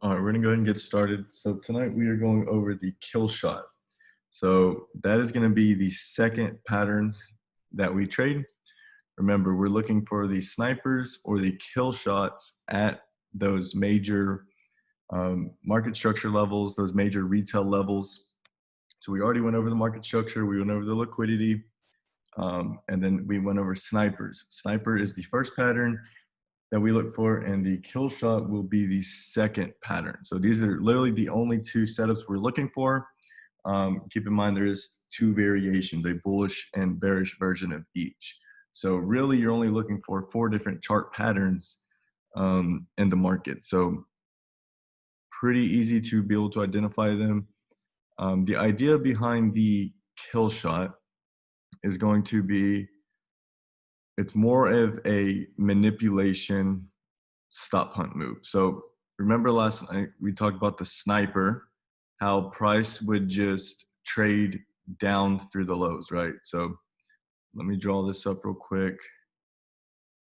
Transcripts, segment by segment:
All right, we're gonna go ahead and get started. So tonight we are going over the kill shot. So that is gonna be the second pattern that we trade. Remember, we're looking for the snipers or the kill shots at those major market structure levels, those major retail levels. So we already went over the market structure, we went over the liquidity, and then we went over snipers. Sniper is the first pattern that we look for, and the kill shot will be the second pattern. So these are literally the only two setups we're looking for. Keep in mind there is two variations, a bullish and bearish version of each. So really you're only looking for four different chart patterns in the market. So pretty easy to be able to identify them. The idea behind the kill shot is going to be, it's more of a manipulation stop hunt move. So remember last night we talked about the sniper, how price would just trade down through the lows, right? So let me draw this up real quick.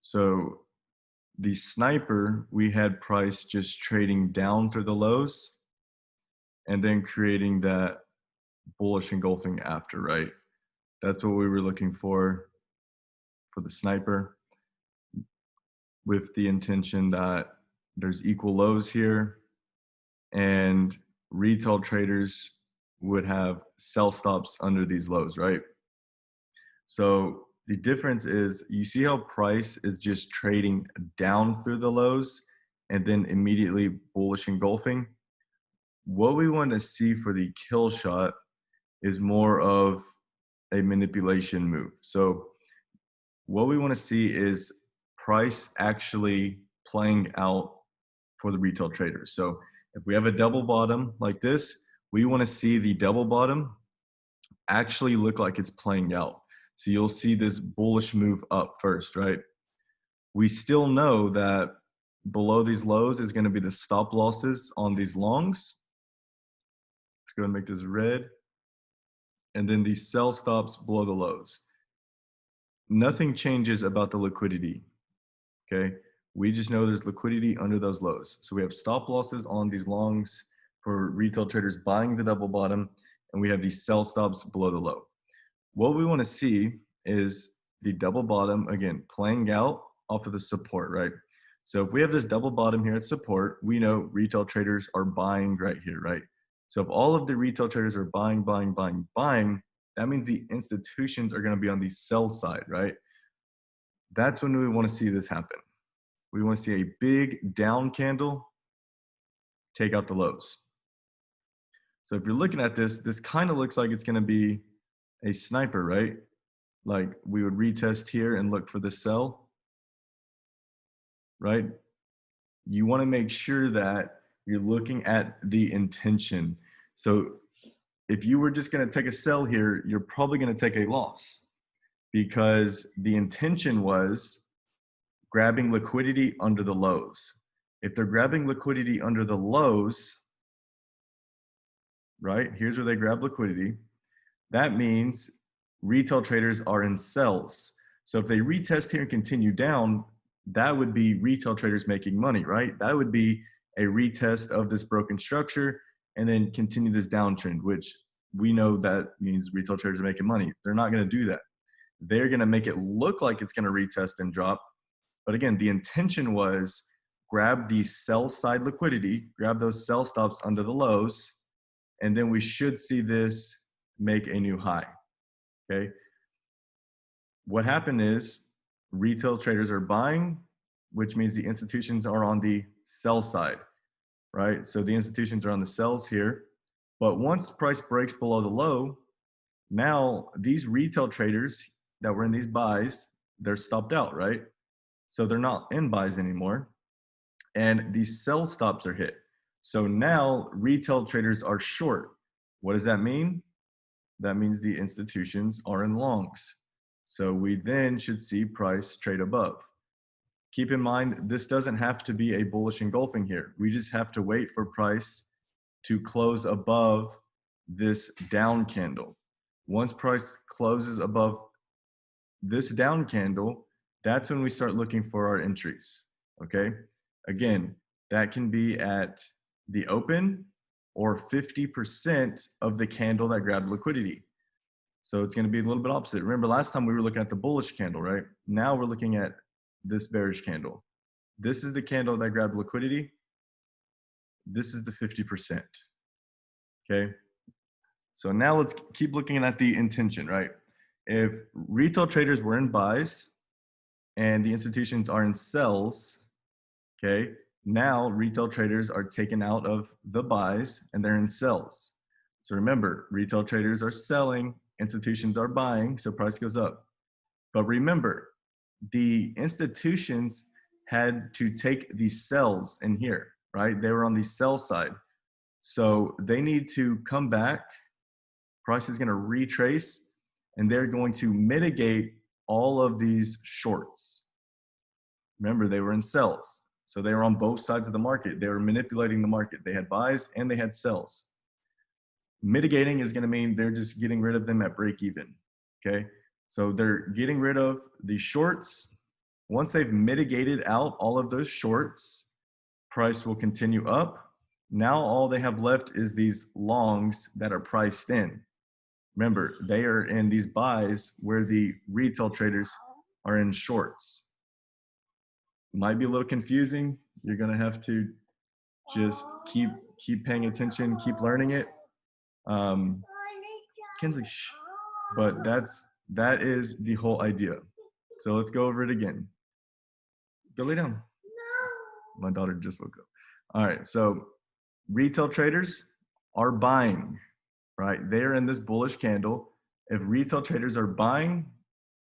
So the sniper, we had price just trading down through the lows and then creating that bullish engulfing after, right? That's what we were looking for the sniper, with the intention that there's equal lows here and retail traders would have sell stops under these lows, right? So the difference is, you see how price is just trading down through the lows and then immediately bullish engulfing. What we want to see for the kill shot is more of a manipulation move. So what we want to see is price actually playing out for the retail traders. So if we have a double bottom like this, we want to see the double bottom actually look like it's playing out. So you'll see this bullish move up first, right? We still know that below these lows is going to be the stop losses on these longs. Let's go and make this red. And then these sell stops below the lows. Nothing changes about the liquidity, okay? We just know there's liquidity under those lows. So we have stop losses on these longs for retail traders buying the double bottom, and we have these sell stops below the low. What we want to see is the double bottom, again, playing out off of the support, right? So if we have this double bottom here at support, we know retail traders are buying right here, right? So if all of the retail traders are buying, that means the institutions are going to be on the sell side, right? That's when we want to see this happen. We want to see a big down candle take out the lows. So if you're looking at this, this kind of looks like it's going to be a sniper, right? Like we would retest here and look for the sell, right? You want to make sure that you're looking at the intention. So if you were just going to take a sell here, you're probably going to take a loss, because the intention was grabbing liquidity under the lows. If they're grabbing liquidity under the lows, right, here's where they grab liquidity. That means retail traders are in sells. So if they retest here and continue down, that would be retail traders making money, right? That would be a retest of this broken structure and then continue this downtrend, which we know that means retail traders are making money. They're not going to do that. They're going to make it look like it's going to retest and drop. But again, the intention was grab the sell side liquidity, grab those sell stops under the lows, and then we should see this make a new high, okay? What happened is retail traders are buying, which means the institutions are on the sell side, right? So the institutions are on the sells here. But once price breaks below the low, now these retail traders that were in these buys, they're stopped out, right? So they're not in buys anymore. And these sell stops are hit. So now retail traders are short. What does that mean? That means the institutions are in longs. So we then should see price trade above. Keep in mind, this doesn't have to be a bullish engulfing here. We just have to wait for price to close above this down candle. Once price closes above this down candle, that's when we start looking for our entries, okay? Again, that can be at the open, or 50% of the candle that grabbed liquidity. So it's going to be a little bit opposite. Remember last time we were looking at the bullish candle, right? Now we're looking at this bearish candle. This is the candle that grabbed liquidity. This is the 50%. Okay. So now let's keep looking at the intention, right? If retail traders were in buys and the institutions are in sells, okay, now retail traders are taken out of the buys and they're in sells. So remember, retail traders are selling, institutions are buying, so price goes up. But remember, the institutions had to take these sells in here, right? They were on the sell side. So they need to come back. Price is going to retrace, and they're going to mitigate all of these shorts. Remember, they were in sells. So they were on both sides of the market. They were manipulating the market. They had buys and they had sells. Mitigating is going to mean they're just getting rid of them at break even. Okay. So they're getting rid of the shorts. Once they've mitigated out all of those shorts, price will continue up. Now all they have left is these longs that are priced in. Remember, they are in these buys where the retail traders are in shorts. Might be a little confusing. You're going to have to just keep paying attention, keep learning it. Kinsley, shh. But that is the whole idea. So let's go over it again. Go lay down. My daughter just woke up. All right, so retail traders are buying, right? They are in this bullish candle. If retail traders are buying,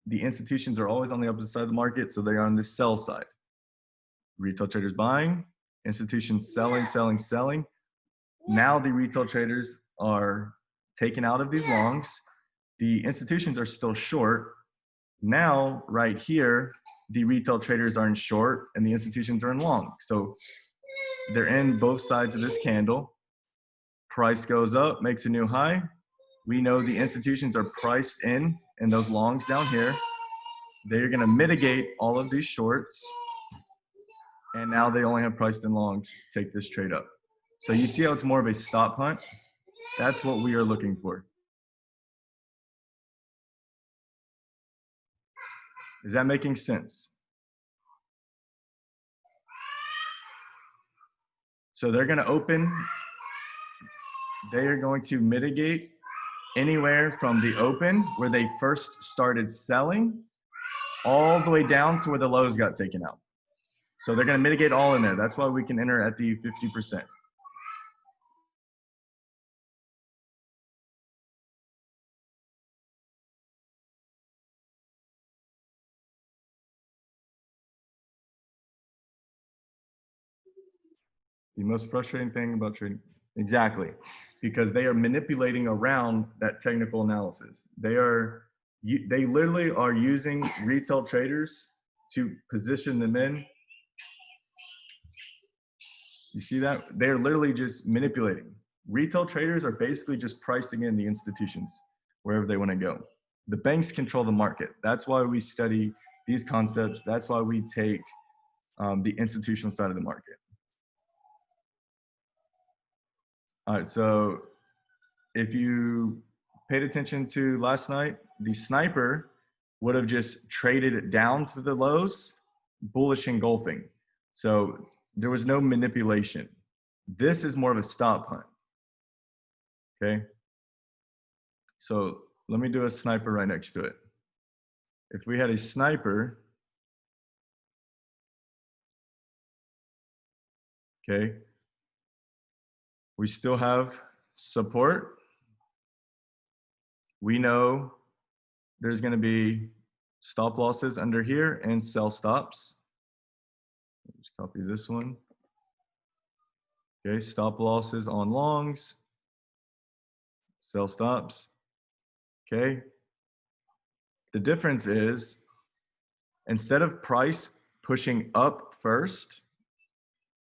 the institutions are always on the opposite side of the market, so they're on the sell side. Retail traders buying, institutions selling, selling, selling. Now the retail traders are taken out of these longs. The institutions are still short. Now, right here, the retail traders are in short and the institutions are in long. So they're in both sides of this candle. Price goes up, makes a new high. We know the institutions are priced in those longs down here. They're going to mitigate all of these shorts. And now they only have priced in longs to take this trade up. So you see how it's more of a stop hunt? That's what we are looking for. Is that making sense? So they're going to open. They are going to mitigate anywhere from the open where they first started selling all the way down to where the lows got taken out. So they're going to mitigate all in there. That's why we can enter at the 50%. The most frustrating thing about trading, exactly, because they are manipulating around that technical analysis. They literally are using retail traders to position them in. You see that? They're literally just manipulating. Retail traders are basically just pricing in the institutions wherever they want to go. The banks control the market. That's why we study these concepts. That's why we take the institutional side of the market. All right, so if you paid attention to last night, the sniper would have just traded it down to the lows, bullish engulfing. So there was no manipulation. This is more of a stop hunt. Okay. So let me do a sniper right next to it. If we had a sniper, okay, we still have support. We know there's going to be stop losses under here and sell stops. Just copy this one. Okay, stop losses on longs, sell stops. Okay. The difference is instead of price pushing up first,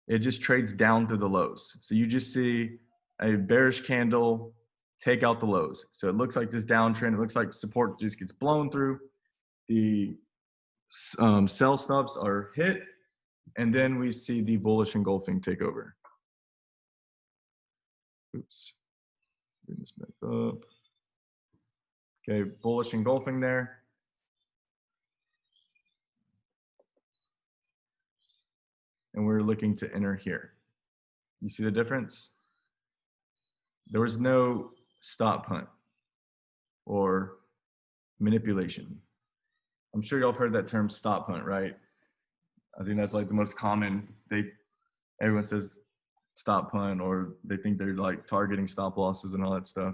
it just trades down to the lows. So you just see a bearish candle take out the lows. So it looks like this downtrend. It looks like support just gets blown through. The sell stops are hit. And then we see the bullish engulfing take over. Oops, bring this back up. Okay, bullish engulfing there. And we're looking to enter here. You see the difference? There was no stop hunt or manipulation. I'm sure y'all have heard that term stop hunt, right? I think that's like the most common. Everyone says stop hunt, or they think they're like targeting stop losses and all that stuff,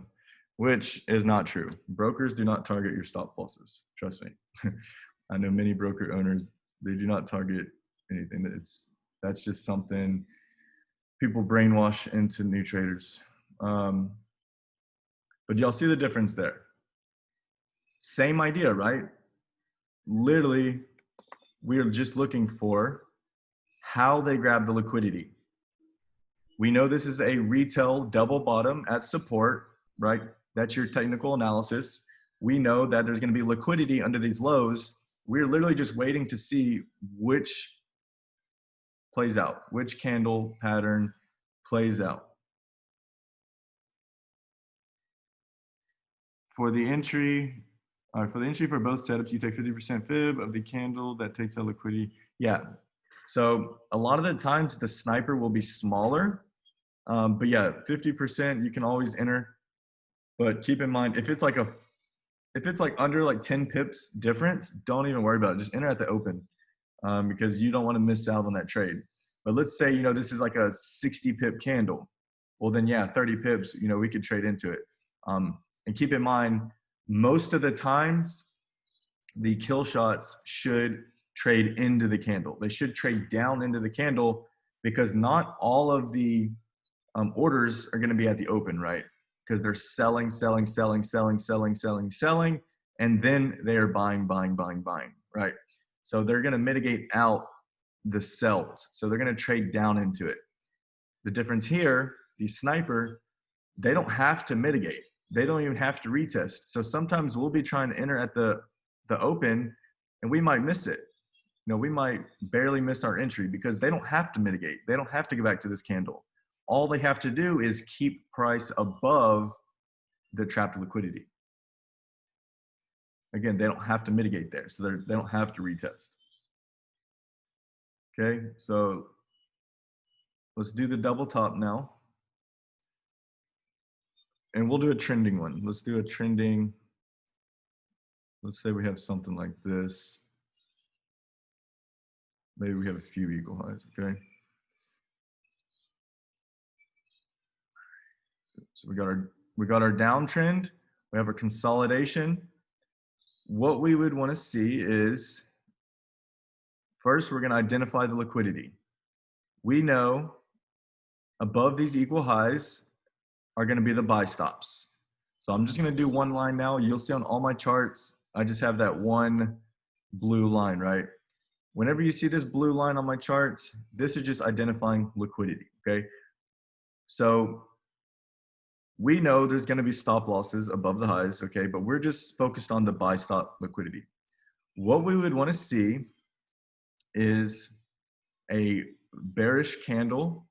which is not true. Brokers do not target your stop losses. Trust me. I know many broker owners, they do not target anything. That's just something people brainwash into new traders. But y'all see the difference there. Same idea, right? Literally, we are just looking for how they grab the liquidity. We know this is a retail double bottom at support, right? That's your technical analysis. We know that there's going to be liquidity under these lows. We're literally just waiting to see which plays out, which candle pattern plays out. For the entry for both setups, you take 50% fib of the candle that takes out liquidity. Yeah. So a lot of the times the sniper will be smaller, but yeah, 50% you can always enter. But keep in mind, if it's like under like 10 pips difference, don't even worry about it. Just enter at the open, because you don't want to miss out on that trade. But let's say, this is like a 60 pip candle. Well, then yeah, 30 pips, we could trade into it. And keep in mind, most of the times the kill shots should trade into the candle. They should trade down into the candle, because not all of the orders are going to be at the open, right? Because they're selling, and then they are buying, right? So they're going to mitigate out the sells. So they're going to trade down into it. The difference here, the sniper, they don't have to mitigate. They don't even have to retest. So sometimes we'll be trying to enter at the open, and we might miss it. We might barely miss our entry, because they don't have to mitigate. They don't have to go back to this candle. All they have to do is keep price above the trapped liquidity. Again, they don't have to mitigate there, so they don't have to retest. Okay, so let's do the double top now. And we'll do a trending one. Let's do a trending. Let's say we have something like this. Maybe we have a few equal highs, okay? So we got our downtrend. We have our consolidation. What we would want to see is, first, we're going to identify the liquidity. We know above these equal highs are going to be the buy stops. So I'm just going to do one line now. You'll see on all my charts, I just have that one blue line, right? Whenever you see this blue line on my charts, this is just identifying liquidity, okay? So we know there's going to be stop losses above the highs, okay? But we're just focused on the buy stop liquidity. What we would want to see is a bearish candle,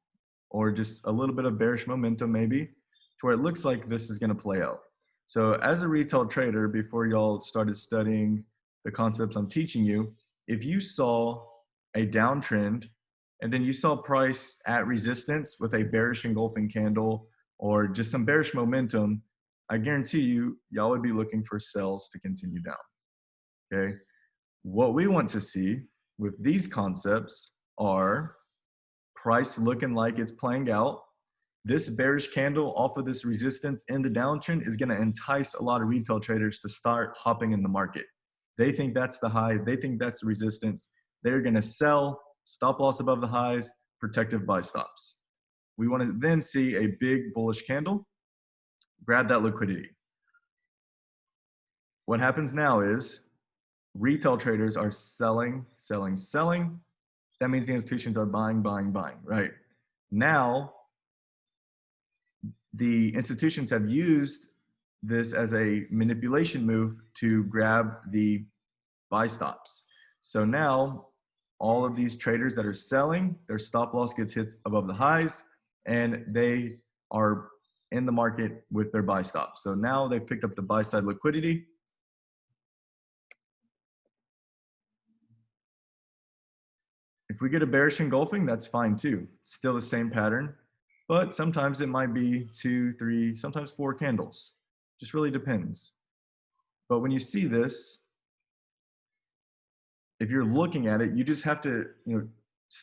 or just a little bit of bearish momentum maybe, to where it looks like this is going to play out. So as a retail trader, before y'all started studying the concepts I'm teaching you, if you saw a downtrend and then you saw price at resistance with a bearish engulfing candle or just some bearish momentum, I guarantee you, y'all would be looking for sells to continue down, okay? What we want to see with these concepts are price looking like it's playing out. This bearish candle off of this resistance in the downtrend is going to entice a lot of retail traders to start hopping in the market. They think that's the high. They think that's the resistance. They're going to sell, stop loss above the highs, protective buy stops. We want to then see a big bullish candle, grab that liquidity. What happens now is retail traders are selling. That means the institutions are buying, right? Now, the institutions have used this as a manipulation move to grab the buy stops. So now all of these traders that are selling, their stop loss gets hit above the highs, and they are in the market with their buy stop. So now they've picked up the buy side liquidity. If we get a bearish engulfing, that's fine too. Still the same pattern, but sometimes it might be 2, 3, sometimes 4 candles. Just really depends. But when you see this, if you're looking at it, you just have to,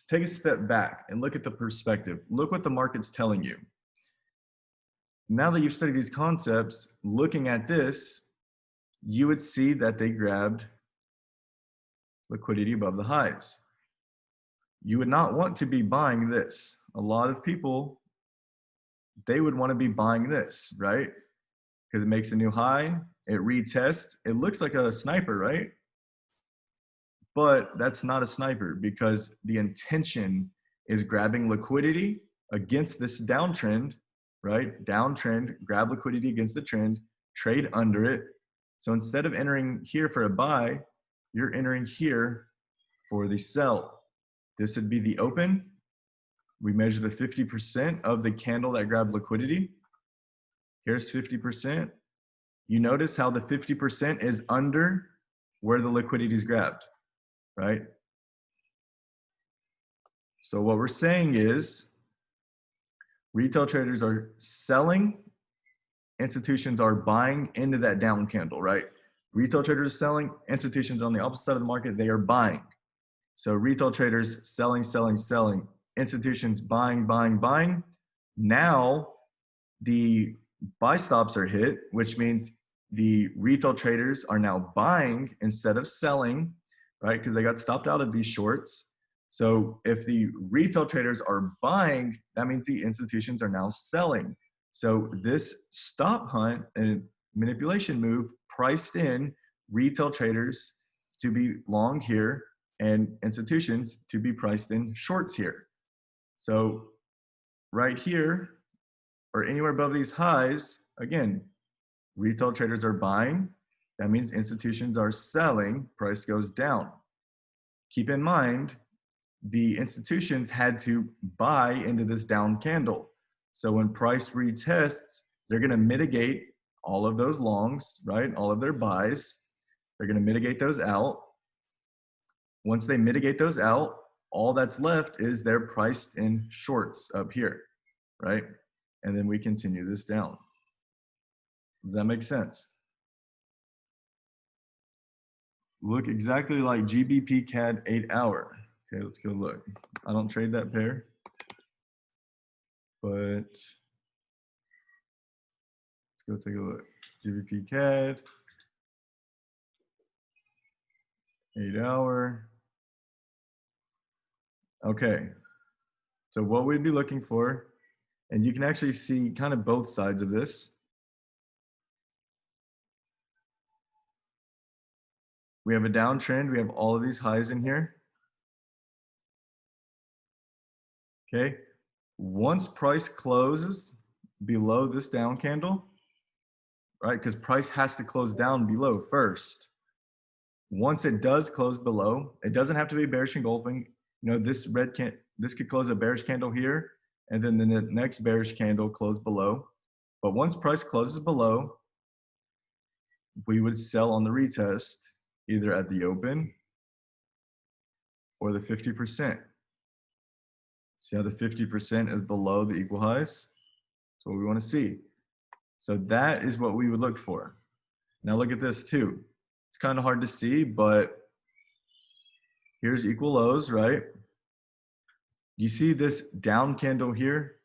take a step back and look at the perspective. Look what the market's telling you. Now that you've studied these concepts, looking at this, you would see that they grabbed liquidity above the highs. You would not want to be buying this. A lot of people, they would want to be buying this, right? Because it makes a new high, it retests. It looks like a sniper, right? But that's not a sniper because the intention is grabbing liquidity against this downtrend, right? Downtrend, grab liquidity against the trend, trade under it. So instead of entering here for a buy, you're entering here for the sell. This would be the open. We measure the 50% of the candle that grabbed liquidity. Here's 50%. You notice how the 50% is under where the liquidity is grabbed, right? So what we're saying is retail traders are selling, institutions are buying into that down candle, right? Retail traders are selling, institutions on the opposite side of the market, they are buying. So retail traders selling, selling, selling, institutions buying, buying, buying. Now the buy stops are hit, which means the retail traders are now buying instead of selling, right? Because they got stopped out of these shorts. So if the retail traders are buying, that means the institutions are now selling. So this stop hunt and manipulation move priced in retail traders to be long here and institutions to be priced in shorts here. So right here, or anywhere above these highs, again, retail traders are buying. That means institutions are selling, price goes down. Keep in mind, the institutions had to buy into this down candle. So when price retests, they're gonna mitigate all of those longs, right? All of their buys. They're gonna mitigate those out. Once they mitigate those out, all that's left is they're priced in shorts up here, right? And then we continue this down. Does that make sense? Look exactly like GBP CAD 8 hour. Okay, let's go look. I don't trade that pair, but let's go take a look. GBP CAD 8 hour. Okay, so what we'd be looking for, and you can actually see kind of both sides of this. We have a downtrend. We have all of these highs in here. Okay, once price closes below this down candle, right? Because price has to close down below first. Once it does close below, it doesn't have to be bearish engulfing. This this could close a bearish candle here, and then the next bearish candle close below. But once price closes below, we would sell on the retest either at the open or the 50%. See how the 50% is below the equal highs? That's what we want to see. So that is what we would look for. Now look at this too. It's kind of hard to see, but here's equal lows, right? You see this down candle here?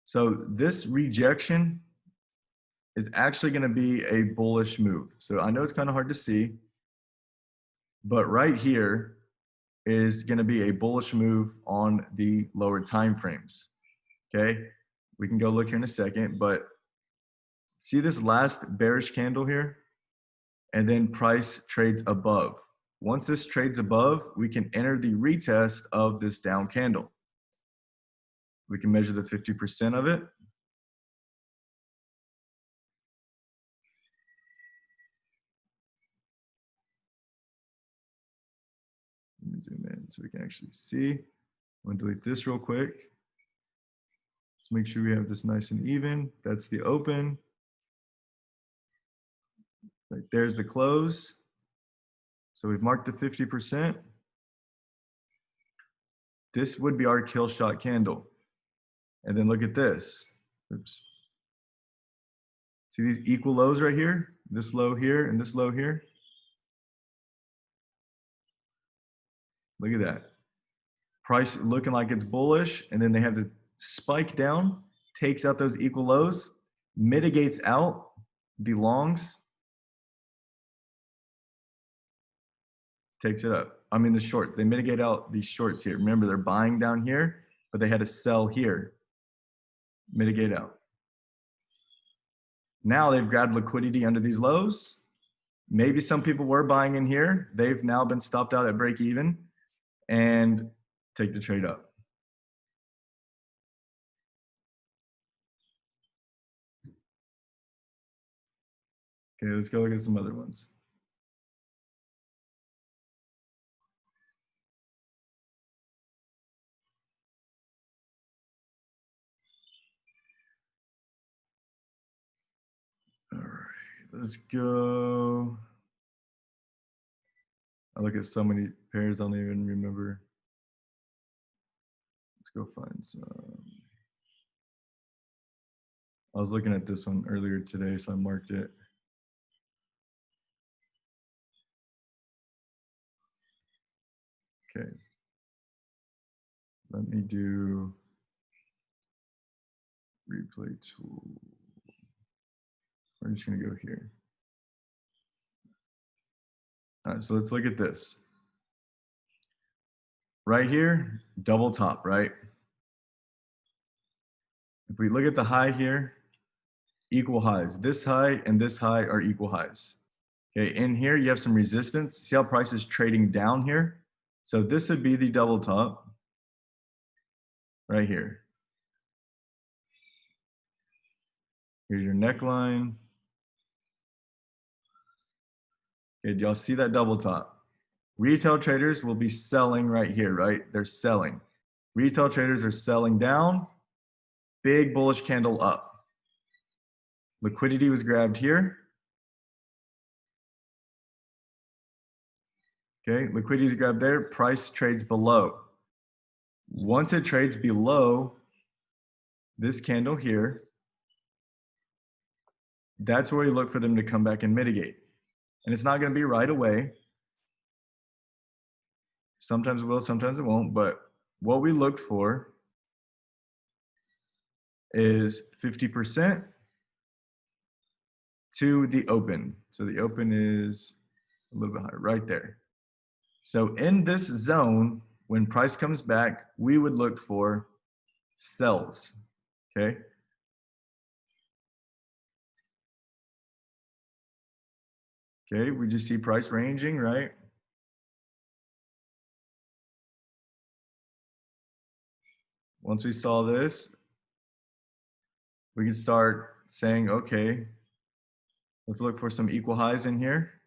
So this rejection is actually going to be a bullish move. So I know it's kind of hard to see, but right here is going to be a bullish move on the lower time frames. Okay, we can go look here in a second, but see this last bearish candle here? And then price trades above. Once this trades above, we can enter the retest of this down candle. We can measure the 50% of it. Let me zoom in so we can actually see. I'm gonna delete this real quick. Let's make sure we have this nice and even. That's the open. Right there's the close. So we've marked the 50%. This would be our kill shot candle. And then look at this. Oops. See these equal lows right here? This low here and this low here? Look at that. Price looking like it's bullish, and then they have the spike down, takes out those equal lows, mitigates out the longs, takes it up. I mean the shorts. They mitigate out these shorts here. Remember, they're buying down here, but they had to sell here. Mitigate out. Now they've grabbed liquidity under these lows. Maybe some people were buying in here. They've now been stopped out at break even and take the trade up. Okay, let's go look at some other ones. All right, let's go. I look at so many pairs I don't even remember. Let's go find some. I was looking at this one earlier today, so I marked it. Okay. Let me do replay tool. We're just gonna go here. All right, so let's look at this. Right here, double top, right? If we look at the high here, equal highs. This high and this high are equal highs. Okay, in here you have some resistance. See how price is trading down here? So this would be the double top right here. Here's your neckline. Okay, do y'all see that double top? Retail traders will be selling right here, right? They're selling. Retail traders are selling down, big bullish candle up. Liquidity was grabbed here. Okay, liquidity is grabbed there, price trades below. Once it trades below this candle here, that's where you look for them to come back and mitigate. And it's not gonna be right away. Sometimes it will, sometimes it won't, but what we look for is 50% to the open. So the open is a little bit higher, right there. So in this zone, when price comes back, we would look for sells, okay? Okay, we just see price ranging, right? Once we saw this, we can start saying, okay, let's look for some equal highs in here.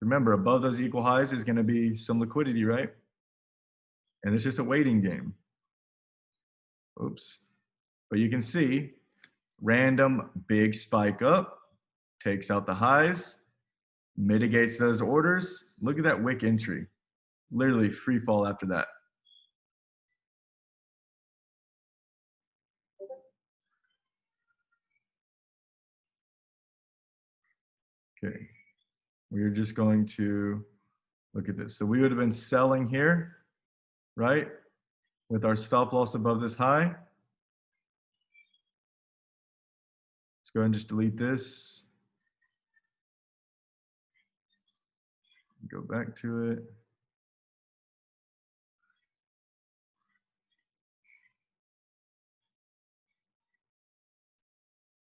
Remember, above those equal highs is gonna be some liquidity, right? And it's just a waiting game. Oops. But you can see, random big spike up, takes out the highs, mitigates those orders. Look at that wick entry. Literally free fall after that. Okay, we're just going to look at this. So we would have been selling here, right? With our stop loss above this high. Let's go ahead and just delete this. Go back to it.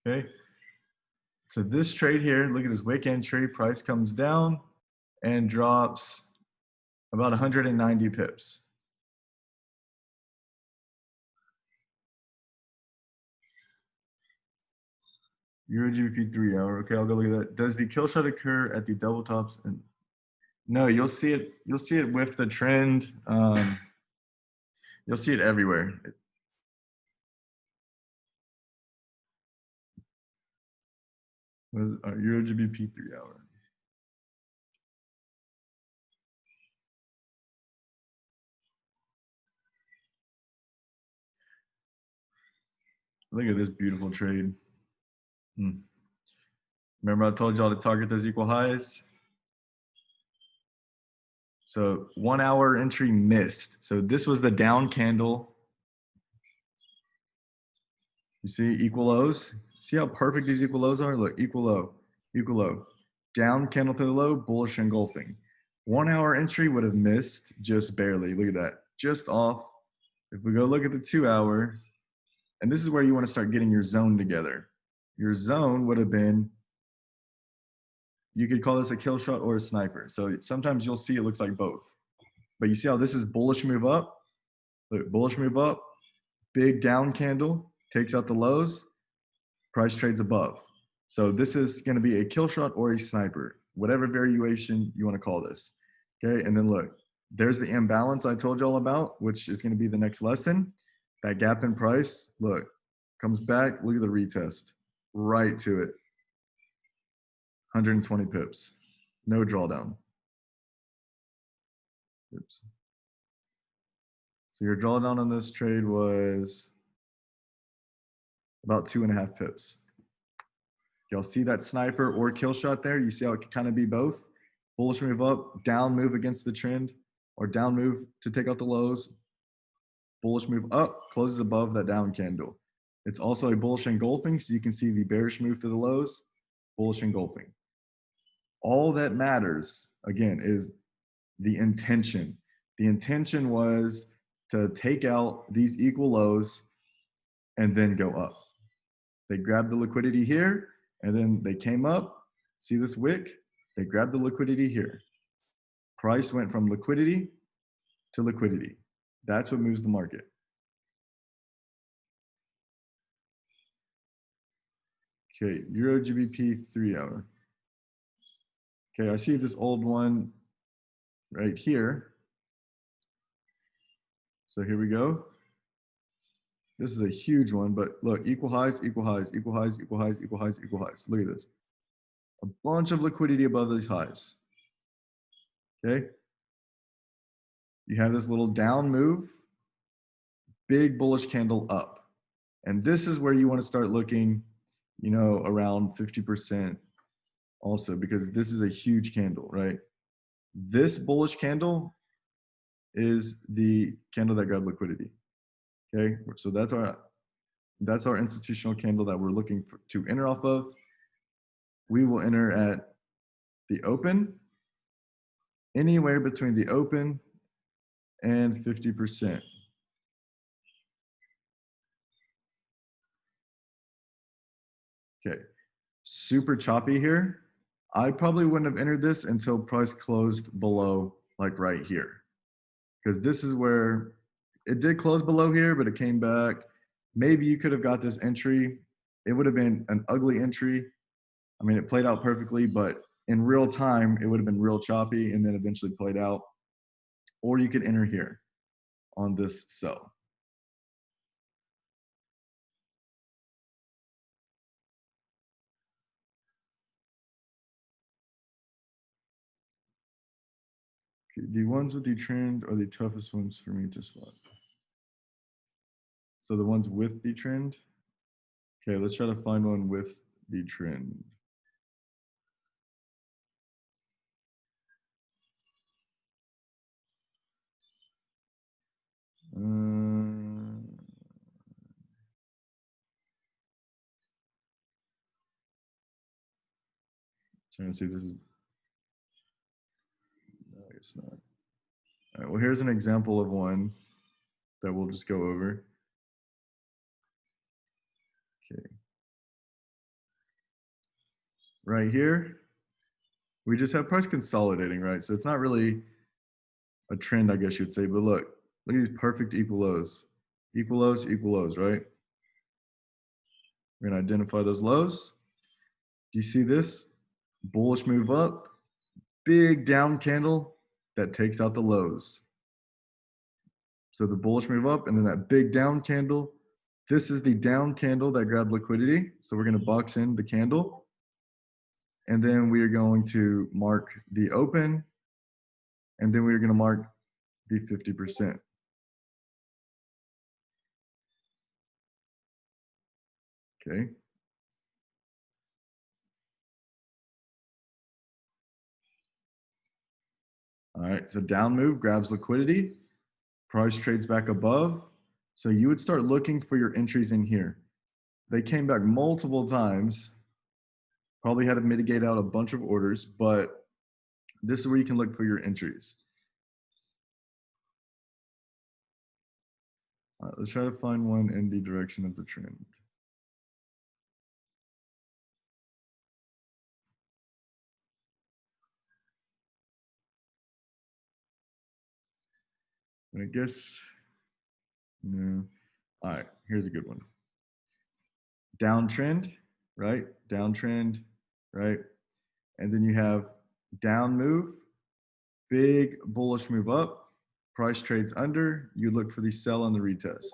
Okay, so this trade here, look at this wick entry, price comes down and drops about 190 pips. Euro GBP 3 hour. Okay, I'll go look at that. Does the kill shot occur at the double tops? And no, you'll see it. You'll see it with the trend. You'll see it everywhere. What is it? Euro GBP 3 hour. Look at this beautiful trade. Remember I told y'all to target those equal highs? So 1 hour entry missed. So this was the down candle. You see equal lows? See how perfect these equal lows are? Look, equal low. Down candle to the low, bullish engulfing. 1 hour entry would have missed just barely. Look at that, just off. If we go look at the 2 hour, and this is where you want to start getting your zone together. Your zone would have been, you could call this a kill shot or a sniper. So sometimes you'll see it looks like both. But you see how this is bullish move up? Look, bullish move up, big down candle, takes out the lows, price trades above. So this is going to be a kill shot or a sniper, whatever variation you want to call this. Okay, and then look, there's the imbalance I told y'all about, which is going to be the next lesson. That gap in price, look, comes back, look at the retest, right to it. 120 pips, no drawdown. Oops. So your drawdown on this trade was about 2.5 pips. Y'all see that sniper or kill shot there? You see how it can kind of be both? Bullish move up, down move against the trend, or down move to take out the lows. Bullish move up, closes above that down candle. It's also a bullish engulfing, so you can see the bearish move to the lows, bullish engulfing. All that matters, again, is the intention. The intention was to take out these equal lows and then go up. They grabbed the liquidity here, and then they came up. See this wick? They grabbed the liquidity here. Price went from liquidity to liquidity. That's what moves the market. Okay, Euro GBP 3 hour. Okay, I see this old one right here. So here we go. This is a huge one, but look, equal highs, equal highs, equal highs, equal highs, equal highs, equal highs. Look at this. A bunch of liquidity above these highs. Okay. You have this little down move, big bullish candle up. And this is where you want to start looking, you know, around 50% also, because this is a huge candle, right? This bullish candle is the candle that grabbed liquidity. Okay, so that's our institutional candle that we're looking to enter off of. We will enter at the open, anywhere between the open and 50%. Okay, super choppy here. I probably wouldn't have entered this until price closed below, like right here, because this is where it did close below here, but it came back. Maybe you could have got this entry. It would have been an ugly entry. I mean, it played out perfectly, but in real time, it would have been real choppy and then eventually played out. Or you could enter here on this sell. Okay, the ones with the trend are the toughest ones for me to spot. So the ones with the trend. Okay, let's try to find one with the trend. Trying to see if this is, no, it's not. All right, well, here's an example of one that we'll just go over. Okay. Right here, we just have price consolidating, right? So it's not really a trend, I guess you'd say, but look at these perfect equal lows, right? We're gonna identify those lows. Do you see this? Bullish move up, big down candle that takes out the lows. So the bullish move up and then that big down candle. This is the down candle that grabbed liquidity. So we're gonna box in the candle. And then we are going to mark the open, and then we're going to mark the 50%. Okay. All right, so down move grabs liquidity, price trades back above. So you would start looking for your entries in here. They came back multiple times, probably had to mitigate out a bunch of orders, but this is where you can look for your entries. All right, let's try to find one in the direction of the trend. And I guess, no. All right, here's a good one. Downtrend, right? Downtrend, right? And then you have down move, big bullish move up, price trades under, you look for the sell on the retest.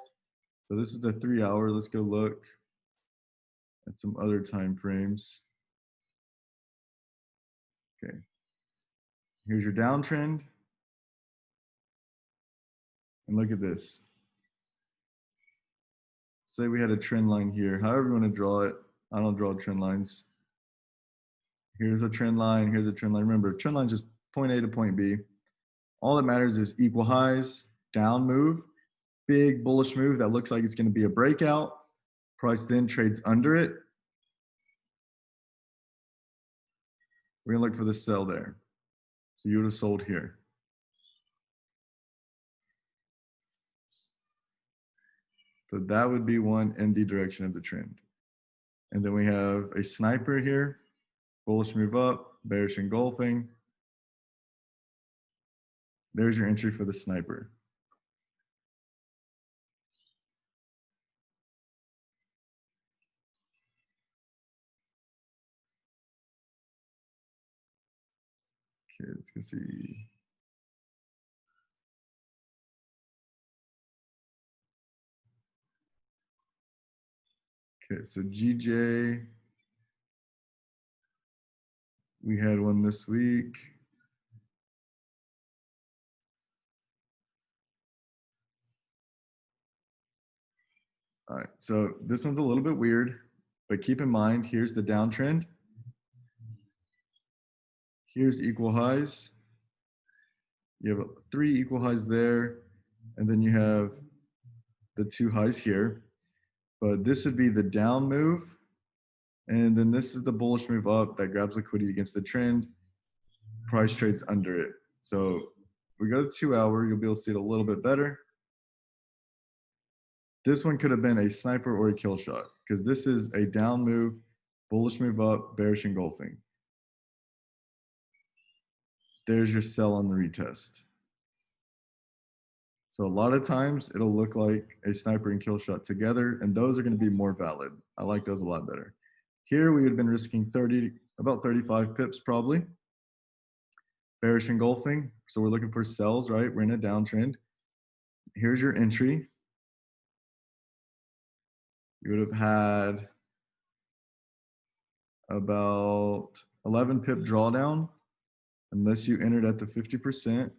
So this is the 3 hour. Let's go look at some other time frames. Okay. Here's your downtrend. And look at this. Say we had a trend line here. However you want to draw it. I don't draw trend lines. Here's a trend line. Here's a trend line. Remember, trend line is just point A to point B. All that matters is equal highs, down move, big bullish move that looks like it's going to be a breakout. Price then trades under it. We're going to look for the sell there. So you would have sold here. So that would be one in the direction of the trend. And then we have a sniper here, bullish move up, bearish engulfing. There's your entry for the sniper. Okay, let's go see. Okay, so GJ, we had one this week. All right, so this one's a little bit weird, but keep in mind, here's the downtrend. Here's equal highs. You have 3 equal highs there, and then you have the 2 highs here. But this would be the down move, and then this is the bullish move up that grabs liquidity against the trend. Price trades under it. So we go to 2 hour, you'll be able to see it a little bit better. This one could have been a sniper or a kill shot because this is a down move, bullish move up, bearish engulfing. There's your sell on the retest. So a lot of times it'll look like a sniper and kill shot together, and those are going to be more valid. I like those a lot better. Here we would have been risking about 35 pips probably. Bearish engulfing. So we're looking for sells, right? We're in a downtrend. Here's your entry. You would have had about 11 pip drawdown unless you entered at the 50%.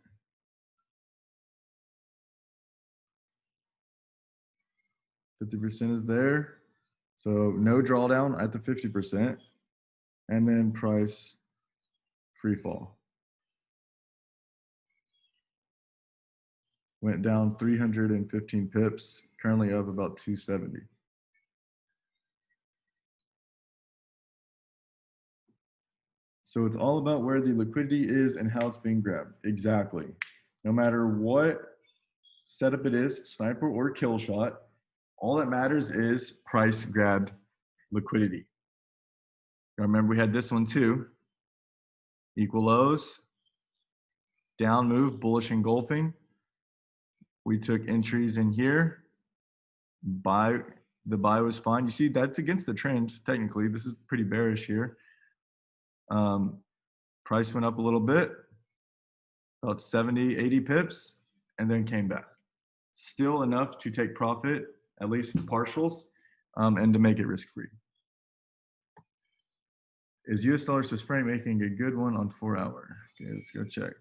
%50 is there. So no drawdown at the 50%. And then price free fall. Went down 315 pips, currently up about 270. So it's all about where the liquidity is and how it's being grabbed. Exactly. No matter what setup it is, sniper or kill shot, all that matters is price grabbed liquidity. Now remember, we had this one too. Equal lows, down move, bullish engulfing. We took entries in here. The buy was fine. You see, that's against the trend, technically. This is pretty bearish here. Price went up a little bit, about 70, 80 pips, and then came back. Still enough to take profit, at least partials, and to make it risk-free. Is US dollar Swiss franc making a good one on 4 hour? Okay, let's go check.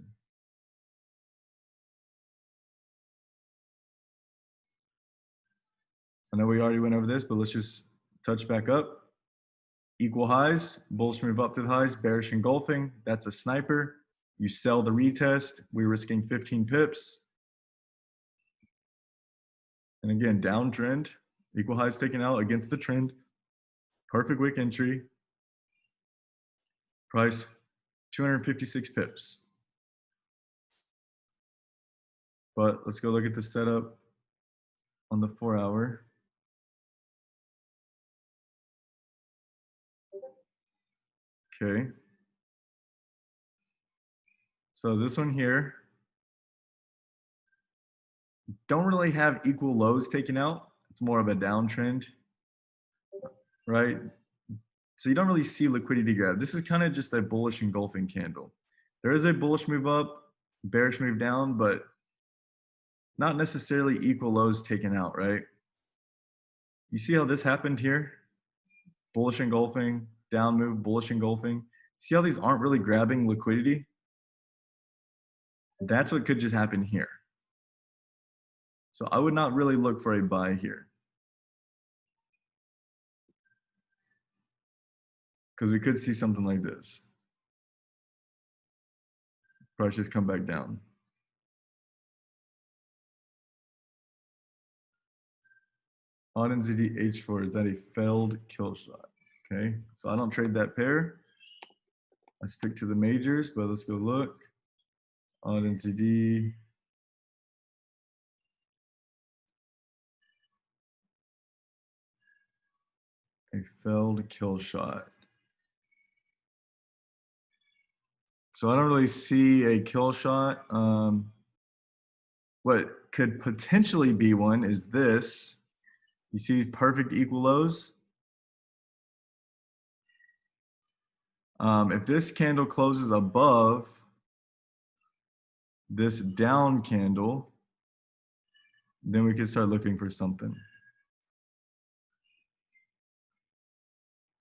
I know we already went over this, but let's just touch back up. Equal highs, bullish move up to the highs, bearish engulfing. That's a sniper. You sell the retest. We're risking 15 pips. And again, downtrend. Equal highs taken out against the trend. Perfect wick entry. Price 256 pips. But let's go look at the setup on the 4 hour. Okay. So this one here, don't really have equal lows taken out. It's more of a downtrend, right? So you don't really see liquidity grab. This is kind of just a bullish engulfing candle. There is a bullish move up, bearish move down, but not necessarily equal lows taken out, right? You see how this happened here? Bullish engulfing, down move, bullish engulfing. See how these aren't really grabbing liquidity? That's what could just happen here. So I would not really look for a buy here, because we could see something like this. Price just come back down. Odd NZD H4, is that a failed kill shot? Okay, so I don't trade that pair. I stick to the majors, but let's go look. Odd NZD. A failed kill shot. So I don't really see a kill shot. What could potentially be one is this. You see these perfect equal lows? If this candle closes above this down candle, then we could start looking for something.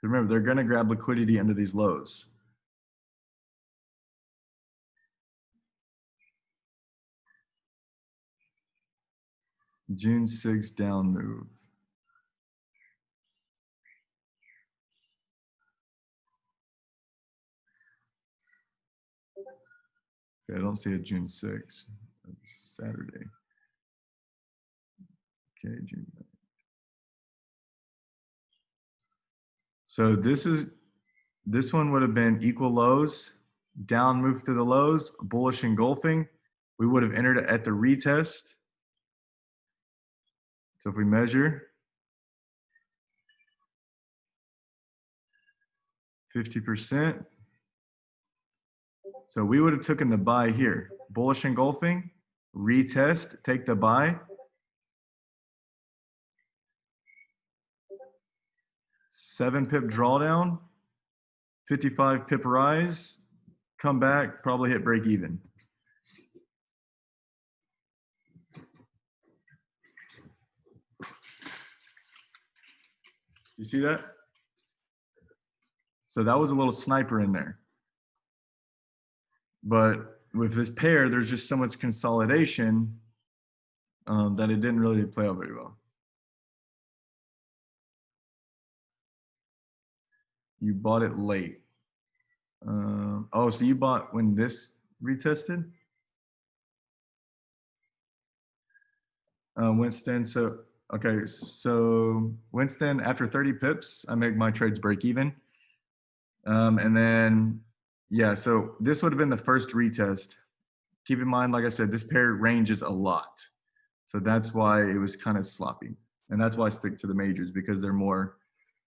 Remember, they're going to grab liquidity under these lows. June 6 down move. Okay, I don't see a June 6. That's Saturday. Okay, June 9. So this one would have been equal lows, down move to the lows, bullish engulfing. We would have entered at the retest. So if we measure 50%, so we would have taken the buy here. Bullish engulfing, retest, take the buy. 7 pip drawdown, 55 pip rise, come back, probably hit break even. You see that? So that was a little sniper in there. But with this pair, there's just so much consolidation that it didn't really play out very well. You bought it late. Oh, so you bought when this retested? Winston, so, okay, so Winston, after 30 pips, I make my trades break even. And then, yeah, so this would have been the first retest. Keep in mind, like I said, this pair ranges a lot. So that's why it was kind of sloppy. And that's why I stick to the majors, because they're more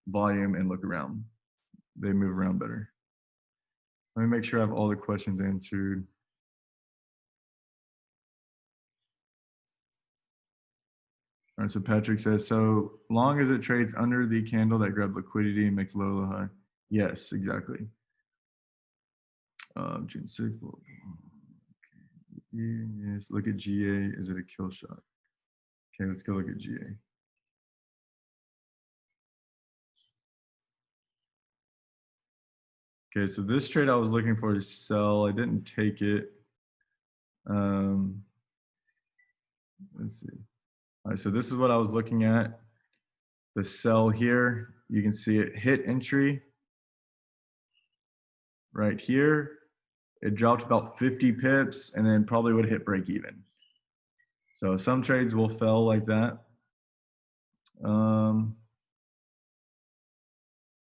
volume and look around. They move around better. Let me make sure I have all the questions answered. All right, so Patrick says, so long as it trades under the candle that grabbed liquidity and makes low high. Yes, exactly. June 6th. Yes, look at GA. Is it a kill shot? Okay, let's go look at GA. Okay, so this trade I was looking for to sell. I didn't take it. Let's see. All right, so this is what I was looking at. The sell here, you can see it hit entry right here. It dropped about 50 pips and then probably would hit break even. So some trades will fail like that.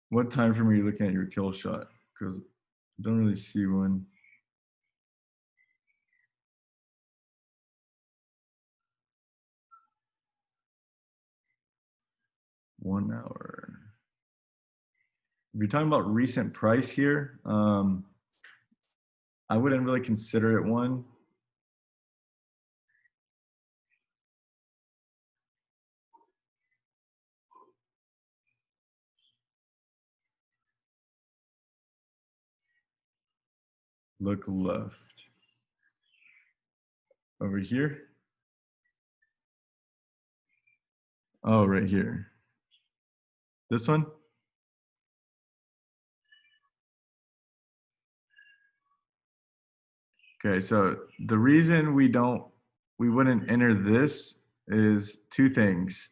What time frame are you looking at your kill shot? Because I don't really see one. One hour. If you're talking about recent price here, I wouldn't really consider it one. Look left. Over here. Oh, right here. This one? Okay, so the reason we wouldn't enter this is two things.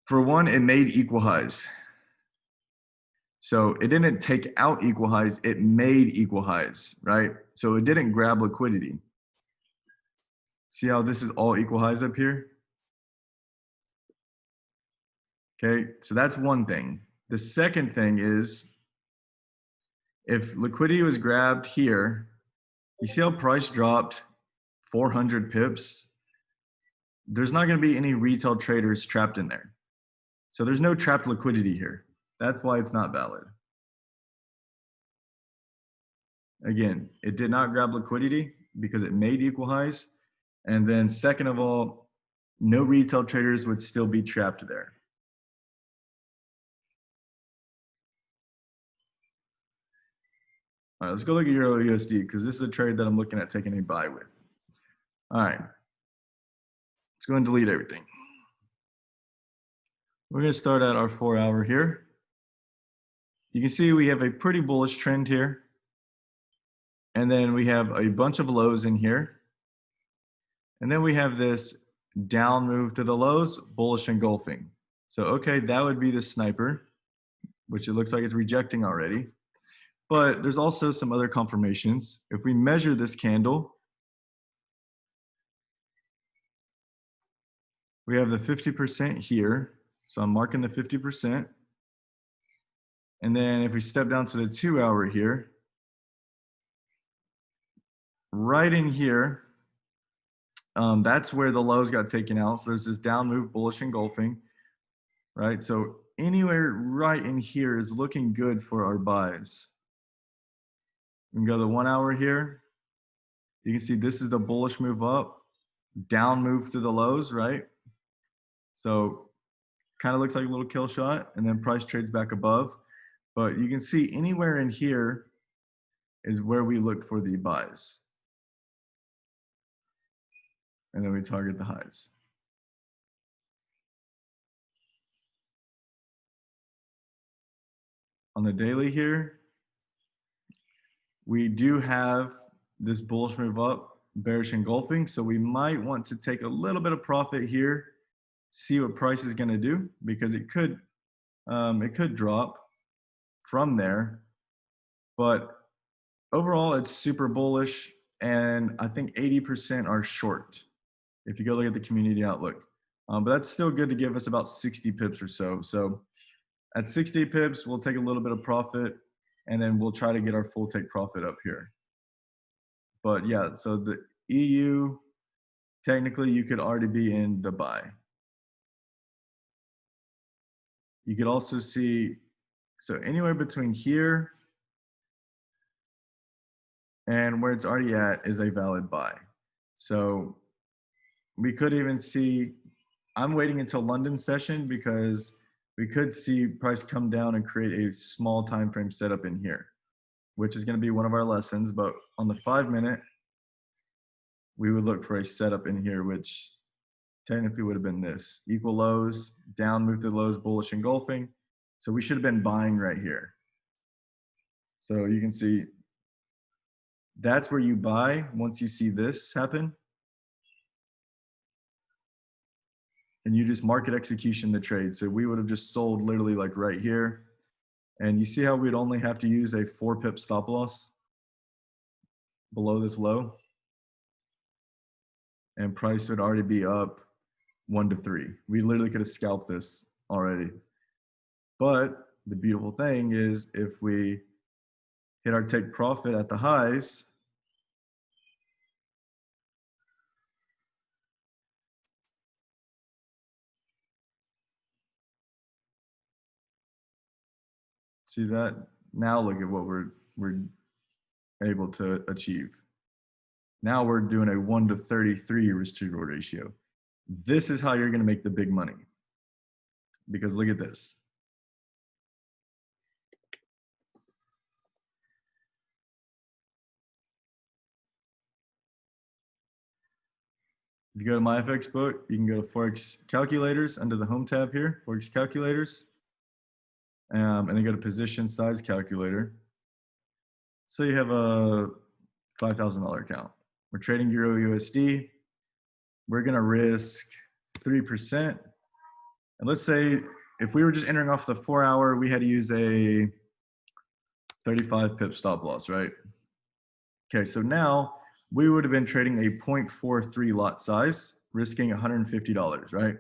For one, it made equal highs. So it didn't take out equal highs, it made equal highs, right? So it didn't grab liquidity. See how this is all equal highs up here? Okay, so that's one thing. The second thing is if liquidity was grabbed here, you see how price dropped 400 pips? There's not going to be any retail traders trapped in there. So there's no trapped liquidity here. That's why it's not valid. Again, it did not grab liquidity because it made equal highs. And then second of all, no retail traders would still be trapped there. All right, let's go look at Euro USD because this is a trade that I'm looking at taking a buy with. All right, let's go and delete everything. We're going to start at our 4 hour here. You can see we have a pretty bullish trend here. And then we have a bunch of lows in here. And then we have this down move to the lows, bullish engulfing. So, okay, that would be the sniper, which it looks like it's rejecting already. But there's also some other confirmations. If we measure this candle, we have the 50% here. So I'm marking the 50%. And then if we step down to the 2 hour here, right in here, that's where the lows got taken out. So there's this down move, bullish engulfing, right? So anywhere right in here is looking good for our buys. We can go to the 1 hour here. You can see this is the bullish move up, down move through the lows, right? So kind of looks like a little kill shot, and then price trades back above. But you can see anywhere in here is where we look for the buys. And then we target the highs. On the daily here, we do have this bullish move up, bearish engulfing. So we might want to take a little bit of profit here, see what price is going to do, because it could drop from there. But overall, it's super bullish, and I think 80% are short if you go look at the community outlook. But that's still good to give us about 60 pips or so. So at 60 pips, we'll take a little bit of profit, and then we'll try to get our full take profit up here. But yeah, so the EU, technically you could already be in the buy. You could also see, so anywhere between here and where it's already at is a valid buy. So we could even see, I'm waiting until London session because we could see price come down and create a small time frame setup in here, which is going to be one of our lessons. But on the 5 minute, we would look for a setup in here, which technically would have been this. Equal lows, down move to the lows, bullish engulfing. So we should have been buying right here. So you can see that's where you buy once you see this happen. And you just market execution the trade. So we would have just sold literally like right here. And you see how we'd only have to use a 4 pip stop loss below this low? And price would already be up 1 to 3. We literally could have scalped this already. But the beautiful thing is if we hit our take profit at the highs, see that? Now look at what we're able to achieve. Now we're doing a 1 to 33 risk to reward ratio. This is how you're going to make the big money. Because look at this. If you go to my FX book, you can go to Forex calculators under the home tab here, Forex calculators, and then go to position size calculator. So you have a $5,000 account. We're trading Euro USD. We're going to risk 3%. And let's say if we were just entering off the 4 hour, we had to use a 35 pip stop loss, right? Okay, so now we would have been trading a 0.43 lot size, risking $150, right?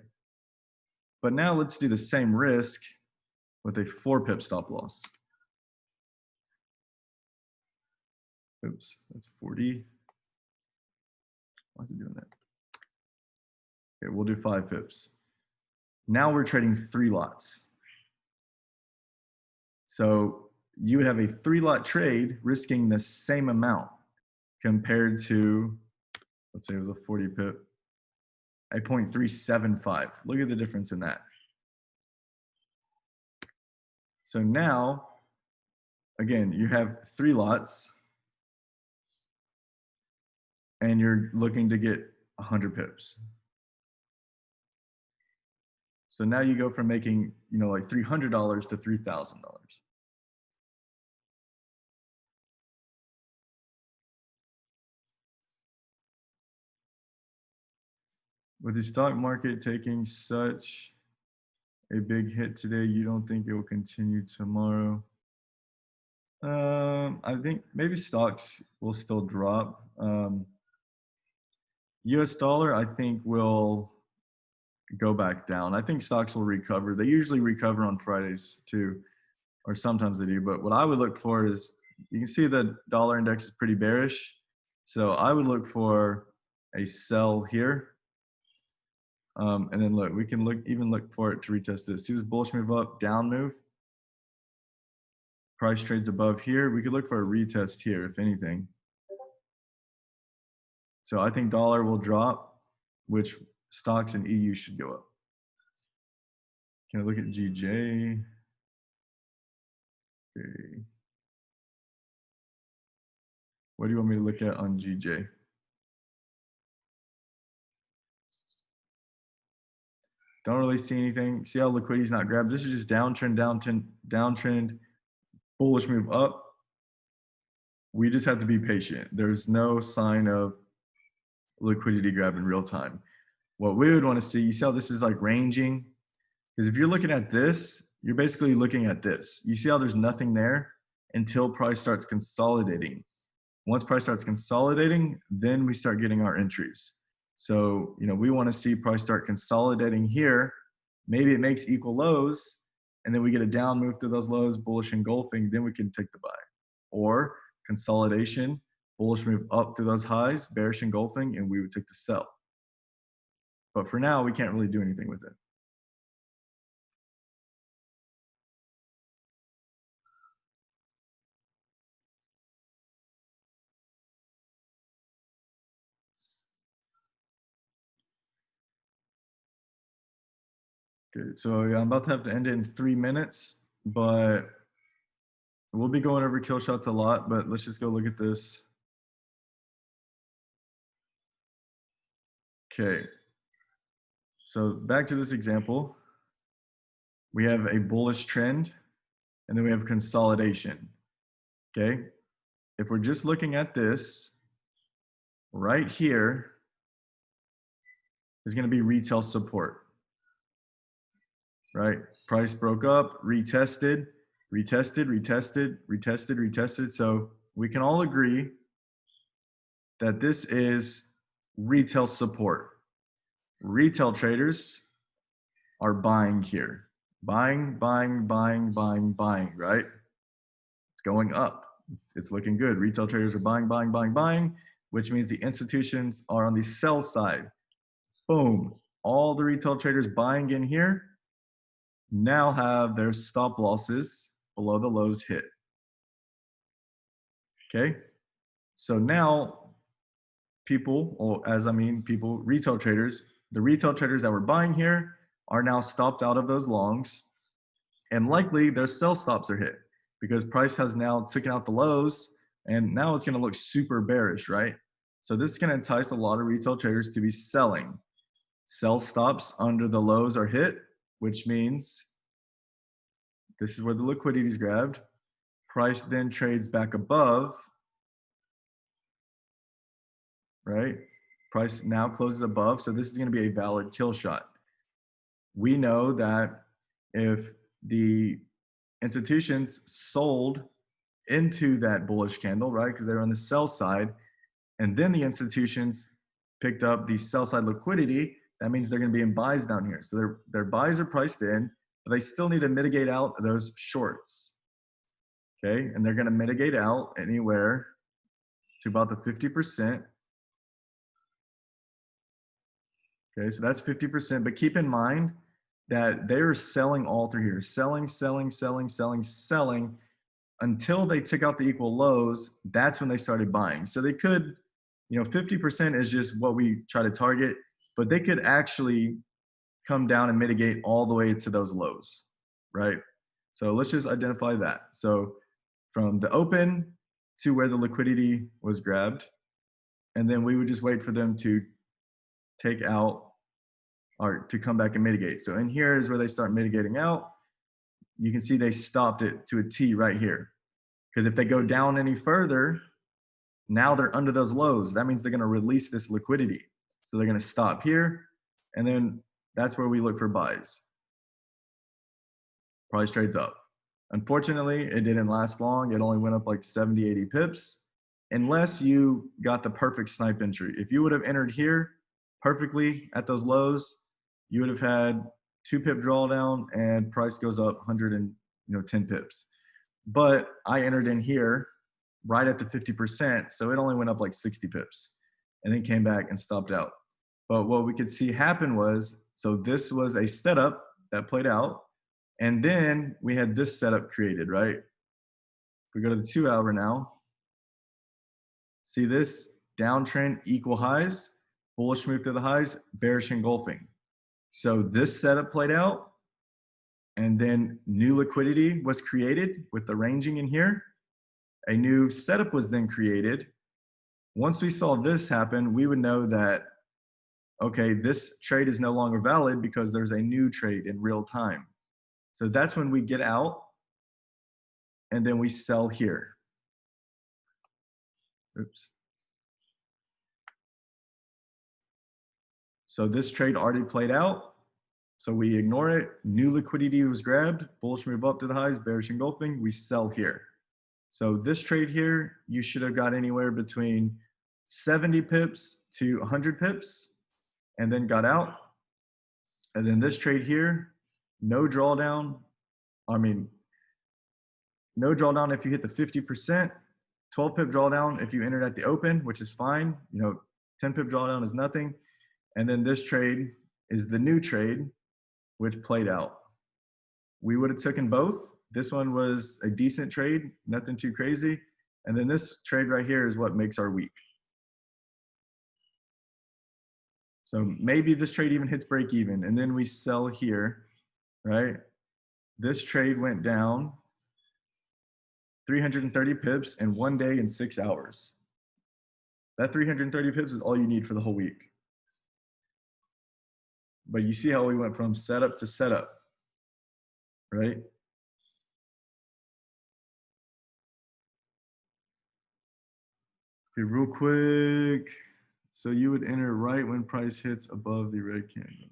But now let's do the same risk with a 4 pip stop loss. Oops, that's 40. Why is it doing that? Okay, we'll do 5 pips. Now we're trading 3 lots. So you would have a 3 lot trade risking the same amount compared to, let's say it was a 40 pip, a 0.375. Look at the difference in that. So now, again, you have 3 lots and you're looking to get 100 pips. So now you go from making, like $300 to $3,000. With the stock market taking such a big hit today, you don't think it will continue tomorrow? I think maybe stocks will still drop. US dollar, I think, will go back down. I think stocks will recover. They usually recover on Fridays too, or sometimes they do. But what I would look for is, you can see the dollar index is pretty bearish. So I would look for a sell here. And then look, we can even look for it to retest this. See this bullish move up, down move? Price trades above here. We could look for a retest here, if anything. So I think dollar will drop, which stocks and EU should go up. Can I look at GJ? Okay. What do you want me to look at on GJ? Don't really see anything. See how liquidity's not grabbed? This is just downtrend, downtrend, bullish move up. We just have to be patient. There's no sign of liquidity grab in real time. What we would want to see, you see how this is like ranging? Because if you're looking at this, you're basically looking at this. You see how there's nothing there until price starts consolidating. Once price starts consolidating, then we start getting our entries. So, we want to see price start consolidating here. Maybe it makes equal lows, and then we get a down move through those lows, bullish engulfing, then we can take the buy. Or consolidation, bullish move up to those highs, bearish engulfing, and we would take the sell. But for now, we can't really do anything with it. Okay, so yeah, I'm about to have to end it in 3 minutes, but we'll be going over kill shots a lot, but let's just go look at this. Okay, so back to this example. We have a bullish trend, and then we have consolidation. Okay. If we're just looking at this, right here is going to be retail support, right? Price broke up, retested, retested, retested, retested, retested. So we can all agree that this is retail support. Retail traders are buying here. Buying, buying, buying, buying, buying, right? It's going up. It's looking good. Retail traders are buying, buying, buying, buying, which means the institutions are on the sell side. Boom. All the retail traders buying in here now have their stop losses below the lows hit. Okay. So now people, or as I mean people, retail traders, the retail traders that were buying here are now stopped out of those longs, and likely their sell stops are hit because price has now taken out the lows, and now it's going to look super bearish, right? So this is going to entice a lot of retail traders to be selling. Sell stops under the lows are hit, which means this is where the liquidity is grabbed. Price then trades back above, right? Price now closes above, so this is going to be a valid kill shot. We know that if the institutions sold into that bullish candle, right, because they're on the sell side, and then the institutions picked up the sell side liquidity, that means they're going to be in buys down here. So their buys are priced in, but they still need to mitigate out those shorts. Okay, and they're going to mitigate out anywhere to about the 50%. Okay, so that's 50%, but keep in mind that they're selling all through here, selling, selling, selling, selling, selling until they took out the equal lows. That's when they started buying. So they could, 50% is just what we try to target, but they could actually come down and mitigate all the way to those lows, right? So let's just identify that. So from the open to where the liquidity was grabbed, and then we would just wait for them to take out or to come back and mitigate. So in here is where they start mitigating out. You can see they stopped it to a T right here. Because if they go down any further, now they're under those lows. That means they're going to release this liquidity. So they're going to stop here. And then that's where we look for buys. Price trades up. Unfortunately, it didn't last long. It only went up like 70, 80 pips, unless you got the perfect snipe entry. If you would have entered here perfectly at those lows, you would have had 2 pip drawdown and price goes up 110 pips. But I entered in here right at the 50%, so it only went up like 60 pips and then came back and stopped out. But what we could see happen was, so this was a setup that played out, and then we had this setup created, right? If we go to the 2 hour now, see this downtrend, equal highs, bullish move to the highs, bearish engulfing. So this setup played out, and then new liquidity was created with the ranging in here. A new setup was then created. Once we saw this happen, we would know that, okay, this trade is no longer valid because there's a new trade in real time. So that's when we get out and then we sell here. Oops. So this trade already played out. So we ignore it. New liquidity was grabbed. Bullish move up to the highs, bearish engulfing. We sell here. So this trade here, you should have got anywhere between 70 pips to 100 pips and then got out. And then this trade here, no drawdown. No drawdown if you hit the 50%, 12 pip drawdown if you entered at the open, which is fine. 10 pip drawdown is nothing. And then this trade is the new trade, which played out. We would have taken both. This one was a decent trade, nothing too crazy. And then this trade right here is what makes our week. So maybe this trade even hits break even, and then we sell here, right? This trade went down 330 pips in 1 day and 6 hours. That 330 pips is all you need for the whole week. But you see how we went from setup to setup, right? Okay, real quick. So you would enter right when price hits above the red candle.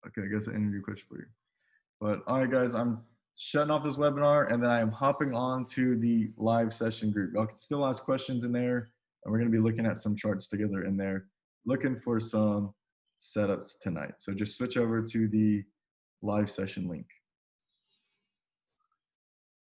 Okay, I guess I entered your question for you. But all right, guys, I'm shutting off this webinar and then I am hopping on to the live session group. Y'all can still ask questions in there, and we're going to be looking at some charts together in there, looking for some setups tonight. So just switch over to the live session link.